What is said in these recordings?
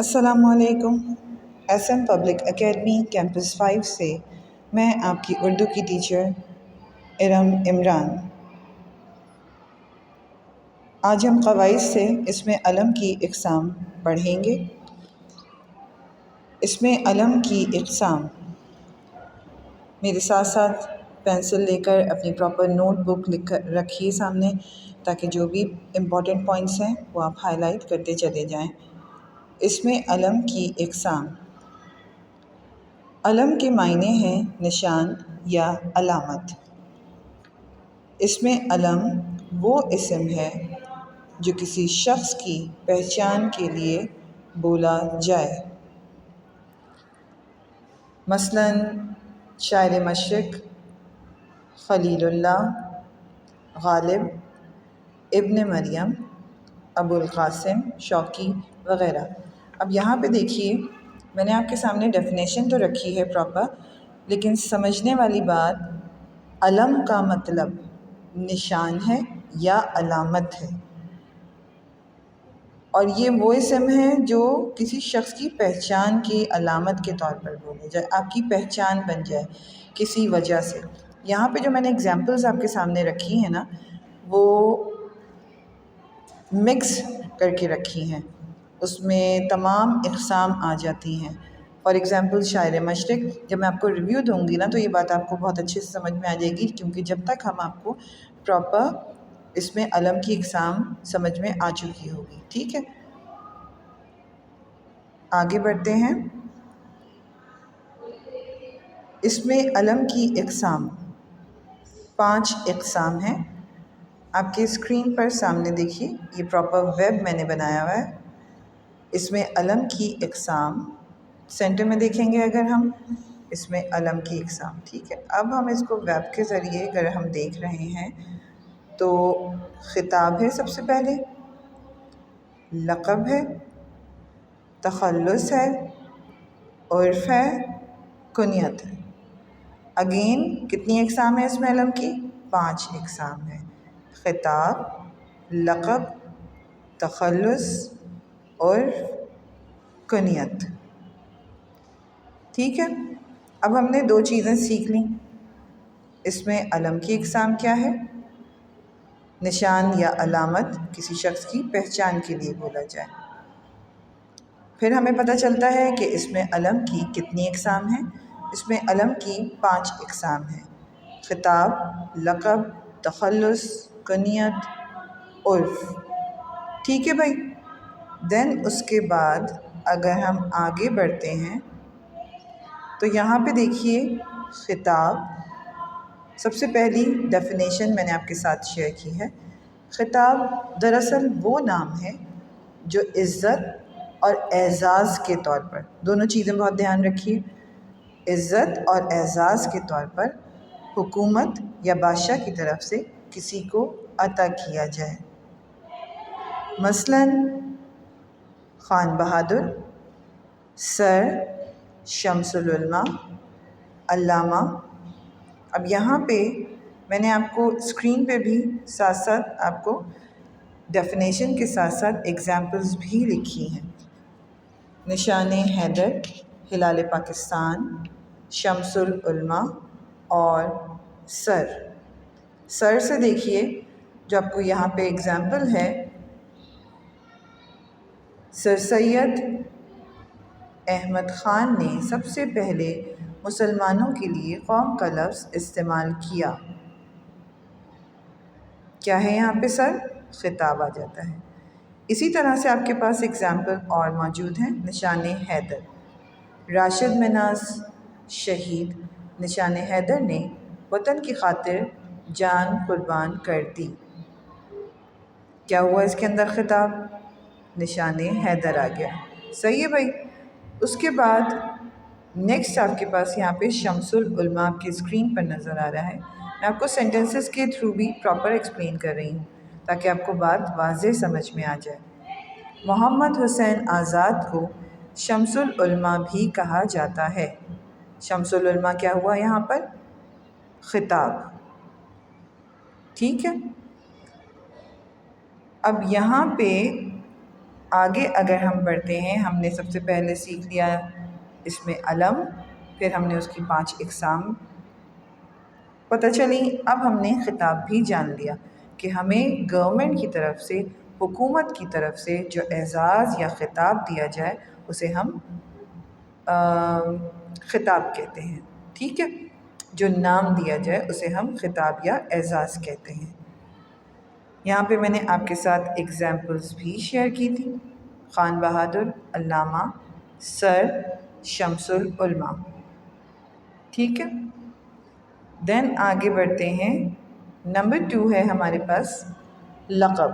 السلام علیکم۔ S M public academy campus 5 سے میں آپ کی اردو کی ٹیچر ارم عمران۔ آج ہم قواعد سے اس میں علم کی اقسام پڑھیں گے۔ اس میں علم کی اقسام میرے ساتھ ساتھ پینسل لے کر اپنی پراپر نوٹ بک لکھ کر رکھیے سامنے، تاکہ جو بھی امپورٹنٹ پوائنٹس ہیں وہ آپ ہائی لائٹ کرتے چلے جائیں۔ اس میں علم کی اقسام۔ علم کے معنی ہیں نشان یا علامت۔ اس میں علم وہ اسم ہے جو کسی شخص کی پہچان کے لیے بولا جائے۔ مثلاً شاعر مشرق، خلیل اللہ، غالب، ابن مریم، ابو القاسم، شوقی وغیرہ۔ اب یہاں پہ دیکھیے، میں نے آپ کے سامنے ڈیفینیشن تو رکھی ہے پراپر، لیکن سمجھنے والی بات، علم کا مطلب نشان ہے یا علامت ہے، اور یہ وہ اسم ہے جو کسی شخص کی پہچان کی علامت کے طور پر بولے جائے، آپ کی پہچان بن جائے کسی وجہ سے۔ یہاں پہ جو میں نے اگزامپلز آپ کے سامنے رکھی ہیں نا، وہ مکس کر کے رکھی ہیں، اس میں تمام اقسام آ جاتی ہیں۔ فار ایگزامپل شاعر مشرق، جب میں آپ کو ریویو دوں گی نا تو یہ بات آپ کو بہت اچھے سے سمجھ میں آ جائے گی، کیونکہ جب تک ہم آپ کو پراپر اس میں علم کی اقسام سمجھ میں آ چکی ہوگی، ٹھیک ہے۔ آگے بڑھتے ہیں۔ اس میں علم کی اقسام 5 اقسام ہیں۔ آپ کے اسکرین پر سامنے دیکھیے، یہ پراپر ویب میں نے بنایا ہوا ہے۔ اس میں علم کی اقسام سینٹر میں دیکھیں گے اگر ہم، اس میں علم کی اقسام، ٹھیک ہے۔ اب ہم اس کو ویب کے ذریعے اگر ہم دیکھ رہے ہیں تو خطاب ہے، سب سے پہلے لقب ہے، تخلص ہے، عرف ہے، کنیت ہے۔ اگین کتنی اقسام ہے اس میں علم کی؟ 5 اقسام ہے: خطاب، لقب، تخلص، عرف، کنیت، ٹھیک ہے۔ اب ہم نے 2 چیزیں سیکھ لیں۔ اس میں علم کی اقسام کیا ہے؟ نشان یا علامت کسی شخص کی پہچان کے لیے بولا جائے۔ پھر ہمیں پتہ چلتا ہے کہ اس میں علم کی کتنی اقسام ہیں۔ اس میں علم کی 5 اقسام ہیں: خطاب، لقب، تخلص، کنیت، عرف، ٹھیک ہے بھائی۔ دین اس کے بعد اگر ہم آگے بڑھتے ہیں تو یہاں پہ دیکھیے، خطاب، سب سے پہلی ڈیفینیشن میں نے آپ کے ساتھ شیئر کی ہے۔ خطاب دراصل وہ نام ہے جو عزت اور اعزاز کے طور پر، دونوں چیزیں بہت دھیان رکھیے، عزت اور اعزاز کے طور پر حکومت یا بادشاہ کی طرف سے کسی کو عطا کیا جائے۔ مثلاً خان بہادر، سر، شمس العلماء، علامہ۔ اب یہاں پہ میں نے آپ کو اسکرین پہ بھی ساتھ ساتھ آپ کو ڈیفینیشن کے ساتھ ساتھ ایگزامپلز بھی لکھی ہیں۔ نشان حیدر، ہلال پاکستان، شمس العلماء اور سر۔ سر سے دیکھیے، جو آپ کو یہاں پہ ایگزامپل ہے، سر سید احمد خان نے سب سے پہلے مسلمانوں کے لیے قوم کا لفظ استعمال کیا۔ کیا ہے یہاں پہ؟ سر، خطاب آ جاتا ہے۔ اسی طرح سے آپ کے پاس ایگزامپل اور موجود ہیں۔ نشان حیدر، راشد مناز شہید، نشان حیدر نے وطن کی خاطر جان قربان کر دی۔ کیا ہوا اس کے اندر؟ خطاب، نشان حیدر آ گیا، صحیح ہے بھائی۔ اس کے بعد نیکسٹ آپ کے پاس یہاں پہ شمس العلماء آپ کی اسکرین پر نظر آ رہا ہے۔ میں آپ کو سینٹنسز کے تھرو بھی پراپر ایکسپلین کر رہی ہوں تاکہ آپ کو بات واضح سمجھ میں آ جائے۔ محمد حسین آزاد کو شمس العلماء بھی کہا جاتا ہے۔ شمس العلماء کیا ہوا یہاں پر؟ خطاب، ٹھیک ہے۔ اب یہاں پہ آگے اگر ہم بڑھتے ہیں، ہم نے سب سے پہلے سیکھ لیا اس میں علم، پھر ہم نے اس کی 5 اقسام پتہ چلی. اب ہم نے خطاب بھی جان لیا کہ ہمیں گورنمنٹ کی طرف سے، حکومت کی طرف سے جو اعزاز یا خطاب دیا جائے اسے ہم خطاب کہتے ہیں. ٹھیک ہے، جو نام دیا جائے اسے ہم خطاب یا اعزاز کہتے ہیں. یہاں پہ میں نے آپ کے ساتھ ایگزامپلس بھی شیئر کی تھی. خان بہادر، علامہ، سر، شمس العلماء. ٹھیک ہے، دین آگے بڑھتے ہیں. نمبر 2 ہے ہمارے پاس لقب.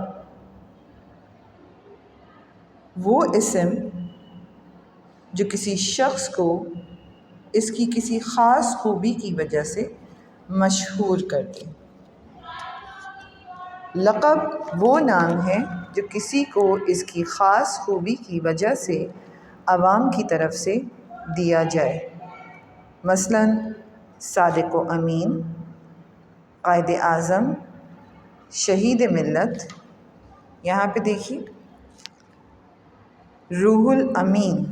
وہ اسم جو کسی شخص کو اس کی کسی خاص خوبی کی وجہ سے مشہور کر دے. لقب وہ نام ہے جو کسی کو اس کی خاص خوبی کی وجہ سے عوام کی طرف سے دیا جائے. مثلاً صادق و امین، قائد اعظم، شہید ملت. یہاں پہ دیکھیے روح الامین.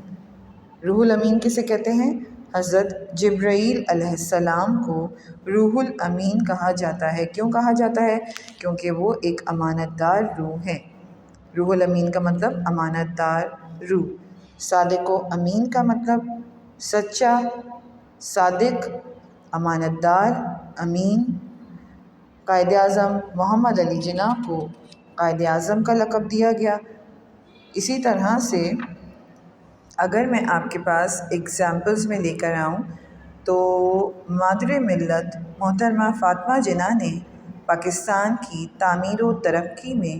روح الامین کسے کہتے ہیں؟ حضرت جبرائیل علیہ السلام کو روح الامین کہا جاتا ہے. کیوں کہا جاتا ہے؟ کیونکہ وہ ایک امانت دار روح ہے. روح الامین کا مطلب امانت دار روح. صادق و امین کا مطلب سچا، صادق، امانت دار، امین. قائد اعظم محمد علی جناح کو قائد اعظم کا لقب دیا گیا. اسی طرح سے اگر میں آپ کے پاس ایگزامپلس میں لے کر آؤں تو مادر ملت محترمہ فاطمہ جناح نے پاکستان کی تعمیر و ترقی میں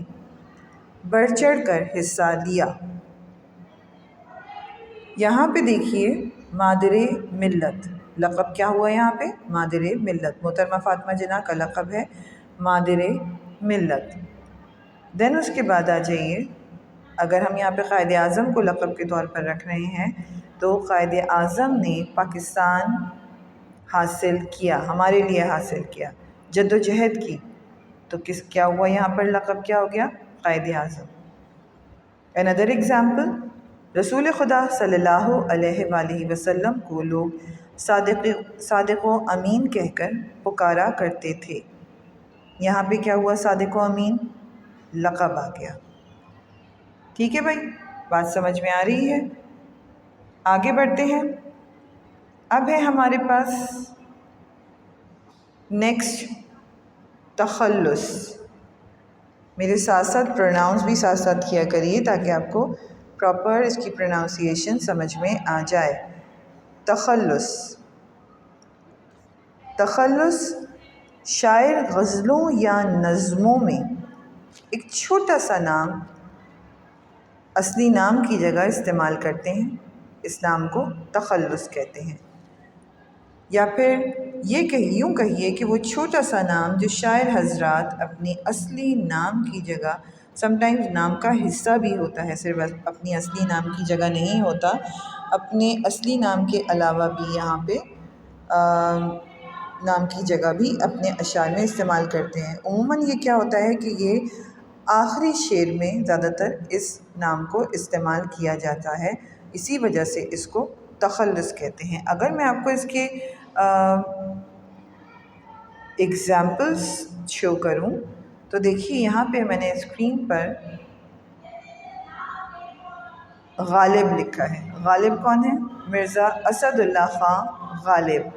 بڑھ چڑھ کر حصہ لیا. یہاں پہ دیکھیے مادر ملت لقب کیا ہوا یہاں پہ؟ مادر ملت. محترمہ فاطمہ جناح کا لقب ہے مادر ملت. دین اس کے بعد آ جائیے، اگر ہم یہاں پہ قائد اعظم کو لقب کے طور پر رکھ رہے ہیں تو قائد اعظم نے پاکستان حاصل کیا، ہمارے لیے حاصل کیا، جد و جہد کی. تو کیا ہوا یہاں پر؟ لقب کیا ہو گیا؟ قائد اعظم. another example، رسول خدا صلی اللہ علیہ وآلہ وسلم کو لوگ صادق و امین کہہ کر پکارا کرتے تھے. یہاں پہ کیا ہوا؟ صادق و امین لقب آ گیا. ٹھیک ہے بھائی، بات سمجھ میں آ رہی ہے؟ آگے بڑھتے ہیں. اب ہے ہمارے پاس نیکسٹ تخلص. میرے ساتھ ساتھ پروناؤنس بھی ساتھ ساتھ کیا کریے تاکہ آپ کو پراپر اس کی پروناؤنسیشن سمجھ میں آ جائے. تخلص. تخلص شاعر غزلوں یا نظموں میں ایک چھوٹا سا نام اصلی نام کی جگہ استعمال کرتے ہیں. اس نام کو تخلص کہتے ہیں. یا پھر یوں کہیے کہ وہ چھوٹا سا نام جو شاعر حضرات اپنی اصلی نام کی جگہ، سم ٹائمز نام کا حصہ بھی ہوتا ہے، صرف اپنی اصلی نام کی جگہ نہیں ہوتا، اپنے اصلی نام کے علاوہ بھی یہاں پہ نام کی جگہ بھی اپنے اشعار میں استعمال کرتے ہیں. عموماً یہ کیا ہوتا ہے کہ یہ آخری شعر میں زیادہ تر اس نام کو استعمال کیا جاتا ہے، اسی وجہ سے اس کو تخلص کہتے ہیں. اگر میں آپ کو اس کے ایگزامپلس شو کروں تو دیکھیے یہاں پہ میں نے اسکرین پر غالب لکھا ہے. غالب کون ہے؟ مرزا اسد اللہ خان غالب.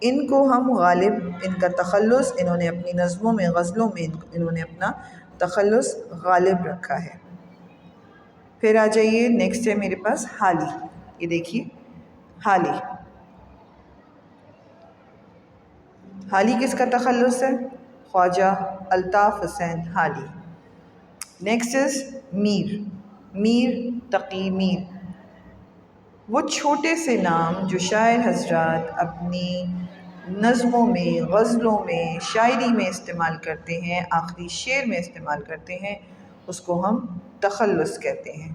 ان کو ہم غالب، ان کا تخلص، انہوں نے اپنی نظموں میں، غزلوں میں انہوں نے اپنا تخلص غالب رکھا ہے. پھر آ جائیے، نیکسٹ ہے میرے پاس حالی. یہ دیکھیے حالی. حالی کس کا تخلص ہے؟ خواجہ الطاف حسین حالی. نیکسٹ از میر. میر تقی میر. وہ چھوٹے سے نام جو شاعر حضرات اپنی نظموں میں، غزلوں میں، شاعری میں استعمال کرتے ہیں، آخری شعر میں استعمال کرتے ہیں، اس کو ہم تخلص کہتے ہیں.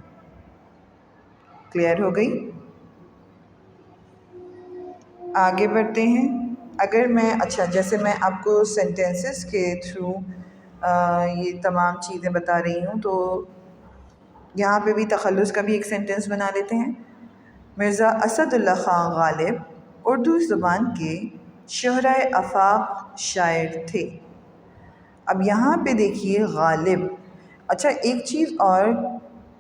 کلیئر ہو گئی؟ آگے بڑھتے ہیں. اگر میں جیسے میں آپ کو سینٹینسز کے تھرو یہ تمام چیزیں بتا رہی ہوں تو یہاں پہ بھی تخلص کا بھی ایک سینٹنس بنا لیتے ہیں. مرزا اسد اللہ خان غالب اردو زبان کے شہرائے آفاق شاعر تھے. اب یہاں پہ دیکھیے غالب. اچھا ایک چیز اور،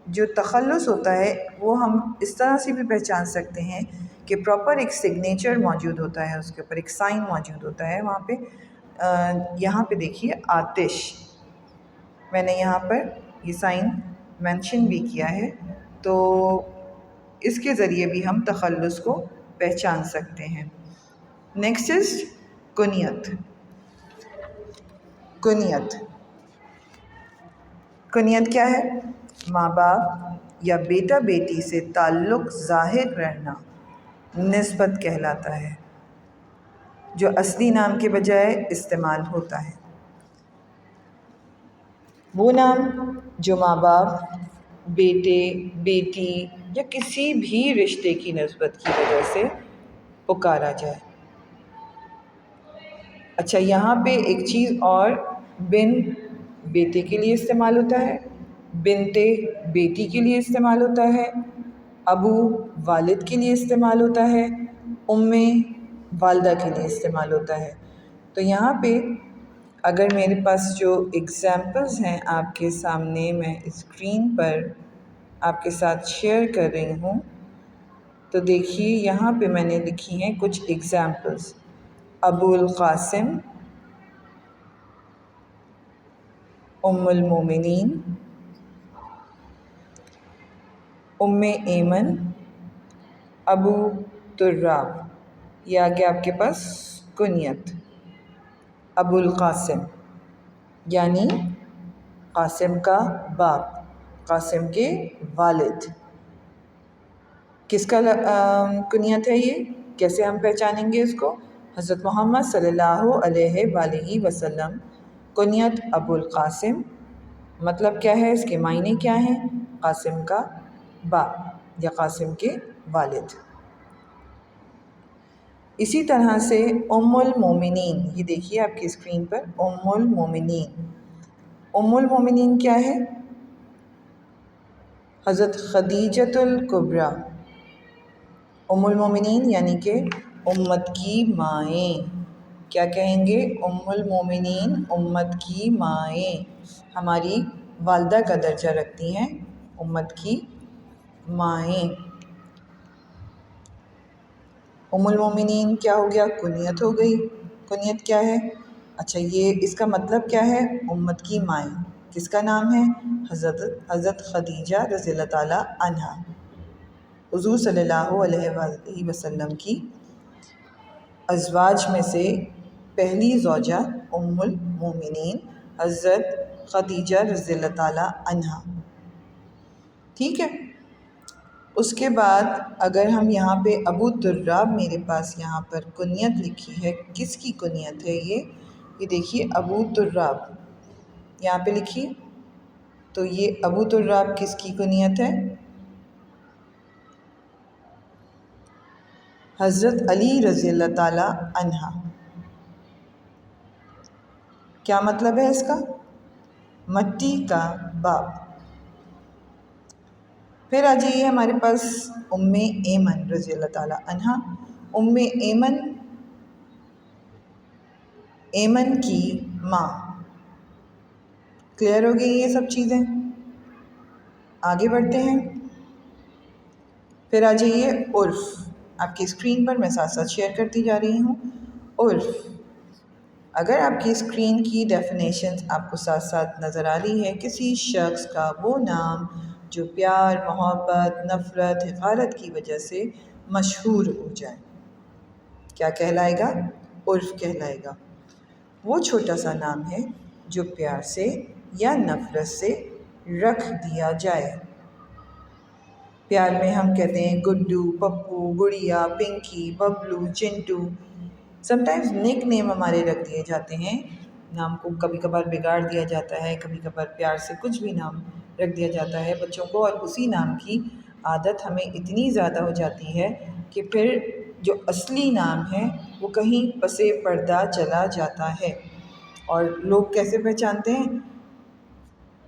جو تخلص ہوتا ہے وہ ہم اس طرح سے بھی پہچان سکتے ہیں کہ پراپر ایک سگنیچر موجود ہوتا ہے، اس کے اوپر ایک سائن موجود ہوتا ہے وہاں پہ. یہاں پہ دیکھیے آتش، میں نے یہاں پر یہ سائن مینشن بھی کیا ہے، تو اس کے ذریعے بھی ہم تخلص کو پہچان سکتے ہیں. نیکسٹ از کنیت. کنیت کنیت کیا ہے؟ ماں باپ یا بیٹا بیٹی سے تعلق ظاہر کرنا نسبت کہلاتا ہے، جو اصلی نام کے بجائے استعمال ہوتا ہے. وہ نام جو ماں باپ، بیٹے بیٹی یا کسی بھی رشتے کی نسبت کی وجہ سے پکارا جائے. اچھا یہاں پہ ایک چیز اور، بن بیٹے کے لیے استعمال ہوتا ہے، بنتے بیٹی کے لیے استعمال ہوتا ہے، ابو والد کے لیے استعمال ہوتا ہے، والدہ کے لیے استعمال ہوتا ہے. تو یہاں پہ اگر میرے پاس جو ایگزامپلز ہیں آپ کے سامنے میں اسکرین پر آپ کے ساتھ شیئر کر رہی ہوں، تو دیکھیے یہاں پہ میں نے لکھی ہیں کچھ ایگزامپلز. ابو القاسم، ام المومنین، ام ایمن، ابو تراب. یہ آگے آپ کے پاس کنیت. ابو القاسم یعنی قاسم کا باپ، قاسم کے والد. کس کا کنیت ہے یہ؟ کیسے ہم پہچانیں گے اس کو؟ حضرت محمد صلی اللہ علیہ وآلہ وسلم. کنیت ابو القاسم، مطلب کیا ہے، اس کے معنی کیا ہیں؟ قاسم کا باپ یا قاسم کے والد. اسی طرح سے ام المومنین، یہ دیکھیے آپ کی اسکرین پر ام المومنین. ام المومنین کیا ہے؟ حضرت خدیجۃ الکبریٰ. ام المومنین یعنی کہ امت کی مائیں. کیا کہیں گے؟ ام المومنین، امت کی مائیں. ہماری والدہ کا درجہ رکھتی ہیں، امت کی مائیں. ام المومنین کیا ہو گیا؟ کنیت ہو گئی. کنیت کیا ہے؟ اچھا یہ اس کا مطلب کیا ہے؟ امت کی مائیں. کس کا نام ہے؟ حضرت خدیجہ رضی اللہ تعالیٰ عنہا، حضور صلی اللہ علیہ وآلہ وسلم کی ازواج میں سے پہلی زوجہ ام المومنین حضرت خدیجہ رضی اللہ تعالیٰ عنہا. ٹھیک ہے. اس کے بعد اگر ہم یہاں پہ ابو تراب، میرے پاس یہاں پر کنیت لکھی ہے. کس کی کنیت ہے یہ دیکھیے ابو تراب یہاں پہ لکھی. تو یہ ابو تراب کس کی کنیت ہے؟ حضرت علی رضی اللہ تعالیٰ عنہ. کیا مطلب ہے اس کا؟ مٹی کا باپ. پھر آ جائیے ہمارے پاس ام ایمن رضی اللہ تعالیٰ عنہ. ام ایمن، ایمن کی ماں. کلیئر ہو گئی یہ سب چیزیں؟ آگے بڑھتے ہیں. پھر آ جائیے عرف. آپ کی اسکرین پر میں ساتھ ساتھ شیئر کرتی جا رہی ہوں. عرف، اگر آپ کی اسکرین کی ڈیفینیشنز آپ کو ساتھ ساتھ نظر آ رہی ہے، کسی شخص کا وہ نام جو پیار، محبت، نفرت، حقارت کی وجہ سے مشہور ہو جائے، کیا کہلائے گا؟ عرف کہلائے گا. وہ چھوٹا سا نام ہے جو پیار سے یا نفرت سے رکھ دیا جائے. پیار میں ہم کہتے ہیں گڈو، پپو، گڑیا، پنکی، ببلو، چنٹو. سم ٹائمز نک نیم ہمارے رکھ دیے جاتے ہیں، نام کو کبھی کبھار بگاڑ دیا جاتا ہے، کبھی کبھار پیار سے کچھ بھی نام رکھ دیا جاتا ہے بچوں کو، اور اسی نام کی عادت ہمیں اتنی زیادہ ہو جاتی ہے کہ پھر جو اصلی نام ہے وہ کہیں پس پردہ چلا جاتا ہے. اور لوگ کیسے پہچانتے ہیں؟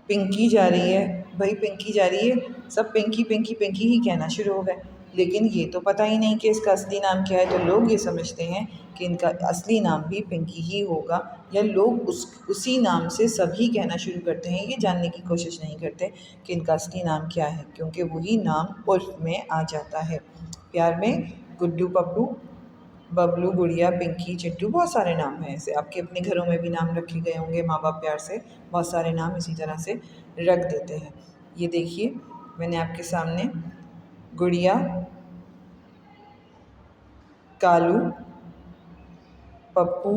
پنکی جا رہی ہے بھائی پنکی جا رہی ہے، سب پنکی پنکی پنکی ہی کہنا شروع ہو گئے، لیکن یہ تو پتہ ہی نہیں کہ اس کا اصلی نام کیا ہے، تو لوگ یہ سمجھتے ہیں کہ ان کا اصلی نام بھی پنکی ہی ہوگا، یا لوگ اسی نام سے سبھی کہنا شروع کرتے ہیں، یہ جاننے کی کوشش نہیں کرتے کہ ان کا اصلی نام کیا ہے، کیونکہ وہی نام عرف میں آ جاتا ہے۔ پیار میں گڈو پپو، ببلو، گڑیا، پنکی، چٹو، بہت سارے نام ہیں ایسے، آپ کے اپنے گھروں میں بھی نام رکھے گئے ہوں گے، ماں باپ پیار سے بہت سارے نام اسی طرح سے رکھ دیتے ہیں۔ یہ دیکھیے میں نے آپ کے سامنے گڑیا، کالو، پپو،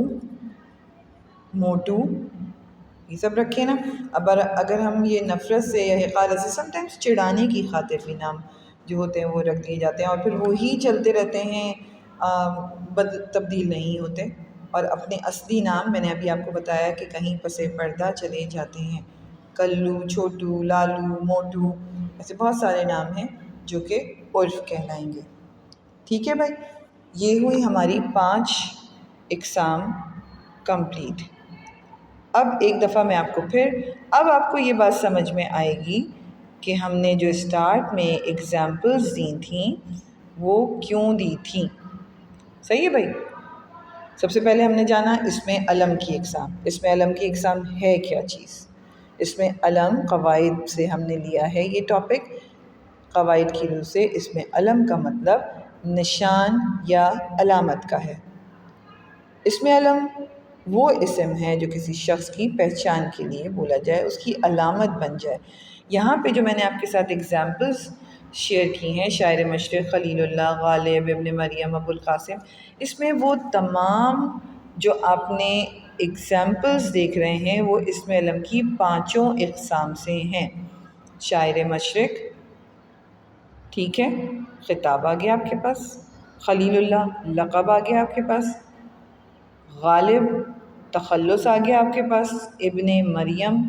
موٹو، یہ سب رکھے نا۔ اب اگر ہم یہ نفرت سے یا حقارت سے، سم ٹائمز چڑھانے کی خاطر بھی نام جو ہوتے ہیں وہ رکھ دیے جاتے ہیں، اور پھر وہی چلتے رہتے ہیں، تبدیل نہیں ہوتے، اور اپنے اصلی نام میں نے ابھی آپ کو بتایا کہ کہیں پس پردہ چلے جاتے ہیں۔ کلو، چھوٹو، لالو، موٹو، ایسے بہت سارے نام ہیں جو کہ عرف کہلائیں گے۔ ٹھیک ہے بھائی، یہ ہوئی ہماری 5 اقسام کمپلیٹ۔ اب ایک دفعہ میں آپ کو اب آپ کو یہ بات سمجھ میں آئے گی کہ ہم نے جو اسٹارٹ میں ایگزامپلز دی تھیں وہ کیوں دی تھیں۔ صحیح ہے بھائی؟ سب سے پہلے ہم نے جانا اس میں علم کی اقسام۔ اس میں علم کی اقسام ہے کیا چیز؟ اس میں علم قواعد سے ہم نے لیا ہے یہ ٹاپک، قواعد کی روح سے۔ اس میں علم کا مطلب نشان یا علامت کا ہے۔ اس میں علم وہ اسم ہے جو کسی شخص کی پہچان کے لیے بولا جائے، اس کی علامت بن جائے۔ یہاں پہ جو میں نے آپ کے ساتھ ایگزامپلز شیئر کی ہیں، شاعر مشرق، خلیل اللہ، غالب، ابن مریم، ابو القاسم، اس میں وہ تمام جو آپ نے ایگزامپلز دیکھ رہے ہیں وہ اس میں علم کی 5 اقسام سے ہیں۔ شاعر مشرق، ٹھیک ہے، خطاب آ گیا آپ کے پاس۔ خلیل اللہ، لقب آ گیا آپ کے پاس۔ غالب، تخلص آ گیا آپ کے پاس۔ ابن مریم،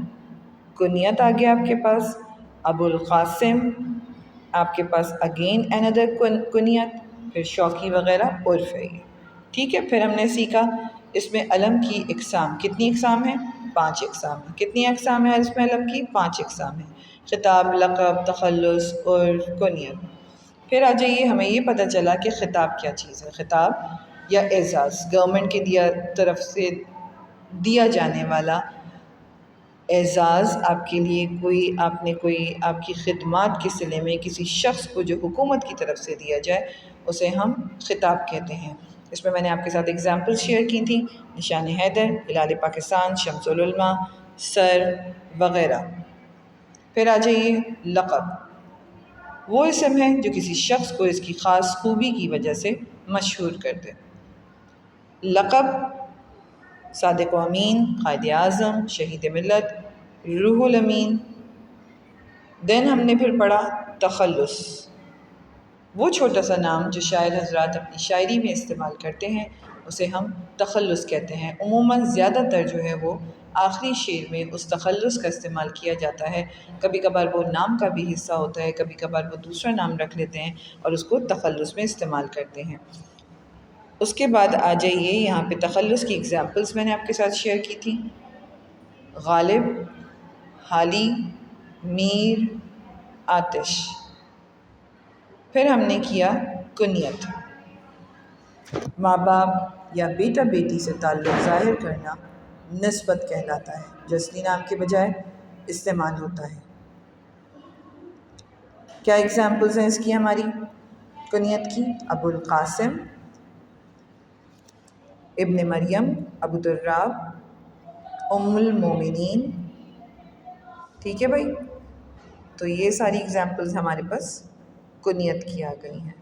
کنیت آ گیا آپ کے پاس۔ ابو القاسم، آپ کے پاس اگین اندر کنیت، پھر شوقی وغیرہ عرف ہے یہ۔ ٹھیک ہے، پھر ہم نے سیکھا اس میں علم کی اقسام، کتنی اقسام ہیں؟ 5 اقسام ہیں۔ کتنی اقسام ہیں اس میں علم کی؟ 5 اقسام ہیں: خطاب، لقب، تخلص، عرف، کنیت۔ پھر آ جائیے، ہمیں یہ پتہ چلا کہ خطاب کیا چیز ہے۔ خطاب یا اعزاز، گورنمنٹ کے طرف سے دیا جانے والا اعزاز، آپ کے لیے آپ کی خدمات کے صلے میں کسی شخص کو جو حکومت کی طرف سے دیا جائے اسے ہم خطاب کہتے ہیں۔ اس میں نے آپ کے ساتھ ایگزامپل شیئر کی تھیں: نشان حیدر، ہلال پاکستان، شمس العلماء، سر وغیرہ۔ پھر آ جائیے لقب، وہ اسم ہے جو کسی شخص کو اس کی خاص خوبی کی وجہ سے مشہور کر دے۔ لقب: صادق و امین، قائد اعظم، شہید ملت، روح الامین۔ دین ہم نے پھر پڑھا تخلص، وہ چھوٹا سا نام جو شاعر حضرات اپنی شاعری میں استعمال کرتے ہیں اسے ہم تخلص کہتے ہیں۔ عموماً زیادہ تر جو ہے وہ آخری شعر میں اس تخلص کا استعمال کیا جاتا ہے۔ کبھی کبھار وہ نام کا بھی حصہ ہوتا ہے، کبھی کبھار وہ دوسرا نام رکھ لیتے ہیں اور اس کو تخلص میں استعمال کرتے ہیں۔ اس کے بعد آ جائیے یہاں پہ تخلص کی ایگزامپلس میں نے آپ کے ساتھ شیئر کی تھی: غالب، حالی، میر، آتش۔ پھر ہم نے کیا کنیت، ماں باپ یا بیٹا بیٹی سے تعلق ظاہر کرنا نسبت کہلاتا ہے، جو اصلی نام کے بجائے استعمال ہوتا ہے۔ کیا ایگزامپلز ہیں اس کی ہماری کنیت کی؟ ابو القاسم، ابن مریم، ابو دراب، ام المومنین۔ ٹھیک ہے بھائی، تو یہ ساری ایگزامپلز ہمارے پاس کنیت کی آ گئی ہیں۔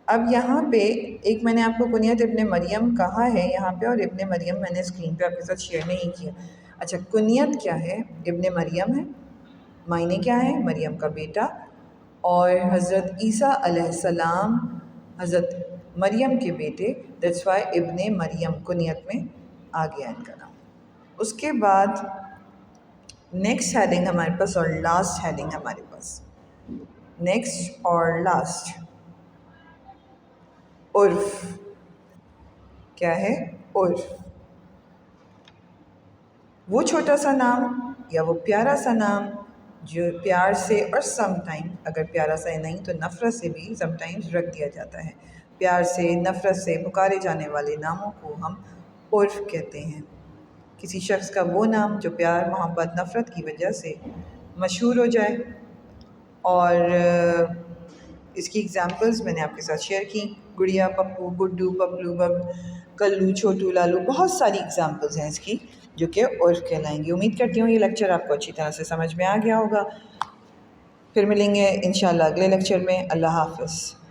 اب یہاں پہ ایک میں نے آپ کو کنیت ابن مریم کہا ہے یہاں پہ، اور ابن مریم میں نے اسکرین پہ آپ کے ساتھ شیئر نہیں کیا۔ اچھا، کنیت کیا ہے؟ ابن مریم ہے، معنی کیا ہے؟ مریم کا بیٹا، اور حضرت عیسیٰ علیہ السلام حضرت مریم کے بیٹے، دیٹس وائی ابن مریم کنیت میں آ گیا ان کا نام۔ اس کے بعد نیکسٹ ہیڈنگ ہمارے پاس، اور لاسٹ ہیڈنگ ہمارے پاس، نیکسٹ اور لاسٹ، عرف۔ کیا ہے؟ عرف، وہ چھوٹا سا نام یا وہ پیارا سا نام جو پیار سے اور سم ٹائم اگر پیارا سا نہیں تو نفرت سے بھی سم ٹائمز رکھ دیا جاتا ہے. پیار سے نفرت سے پکارے جانے والے ناموں کو ہم عرف کہتے ہیں. کسی شخص کا وہ نام جو پیار محبت نفرت کی وجہ سے مشہور ہو جائے. اور اس کی ایگزامپلز میں نے آپ کے ساتھ شیئر کی. گڑیا، پپو، گڈو، پپلو، بگ، کلو، چھوٹو، لالو، بہت ساری ایگزامپلز ہیں اس کی جو کہ عرف کہلائیں گی. امید کرتی ہوں یہ لیکچر آپ کو اچھی طرح سے سمجھ میں آ گیا ہوگا. پھر ملیں گے انشاءاللہ اگلے لیکچر میں. اللہ حافظ.